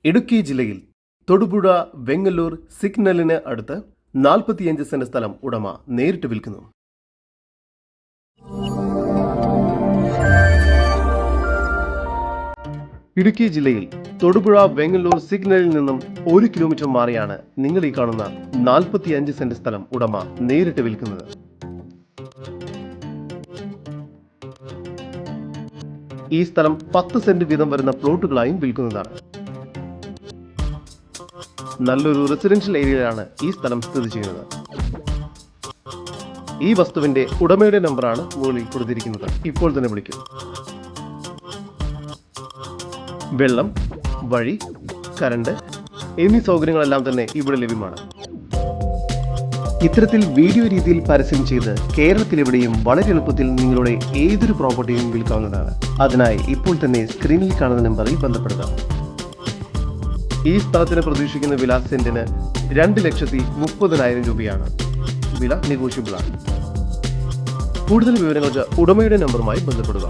ഇടുക്കി ജില്ലയിൽ തൊടുപുഴ വെങ്ങല്ലൂർ സിഗ്നലിന് അടുത്ത് 45 സെന്റ് സ്ഥലം ഉടമ നേരിട്ട് വിൽക്കുന്നു. ഇടുക്കി ജില്ലയിൽ തൊടുപുഴ വെങ്ങല്ലൂർ സിഗ്നലിൽ നിന്നും 1 കിലോമീറ്റർ മാറിയാണ് നിങ്ങൾ ഈ കാണുന്ന 45 സെന്റ് സ്ഥലം ഉടമ നേരിട്ട് വിൽക്കുന്നത്. ഈ സ്ഥലം 10 സെന്റ് വീതം വരുന്ന പ്ലോട്ടുകളായും വിൽക്കുന്നതാണ്. നല്ലൊരു റെസിഡൻഷ്യൽ ഏരിയയിലാണ് ഈ സ്ഥലം സ്ഥിതി ചെയ്യുന്നത്. ഈ വസ്തുവിന്റെ ഉടമയുടെ നമ്പറാണ് മുകളിൽ കൊടുത്തിരിക്കുന്നത്. ഇപ്പോൾ തന്നെ വിളിക്കും. വെള്ളം, വഴി, കറണ്ട് എന്നീ സൗകര്യങ്ങളെല്ലാം തന്നെ ഇവിടെ ലഭ്യമാണ്. ഇത്തരത്തിൽ വീഡിയോ രീതിയിൽ പരസ്യം ചെയ്ത് കേരളത്തിലെവിടെയും വളരെ എളുപ്പത്തിൽ നിങ്ങളുടെ ഏതൊരു പ്രോപ്പർട്ടിയും വിൽക്കാവുന്നതാണ്. അതിനായി ഇപ്പോൾ തന്നെ സ്ക്രീനിൽ കാണുന്ന നമ്പറിൽ ബന്ധപ്പെടുക. ഈ സ്ഥലത്തിന് പ്രതീക്ഷിക്കുന്ന വില സെന്റിന് 2,30,000 രൂപയാണ്. വില നെഗോഷ്യബിൾ ആണ്. കൂടുതൽ വിവരങ്ങൾക്ക് ഉടമയുടെ നമ്പറുമായി ബന്ധപ്പെടുക.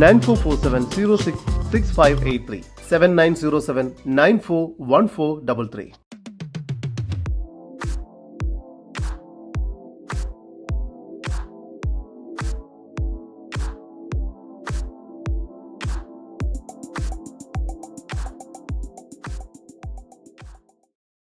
9447066583 7907941433.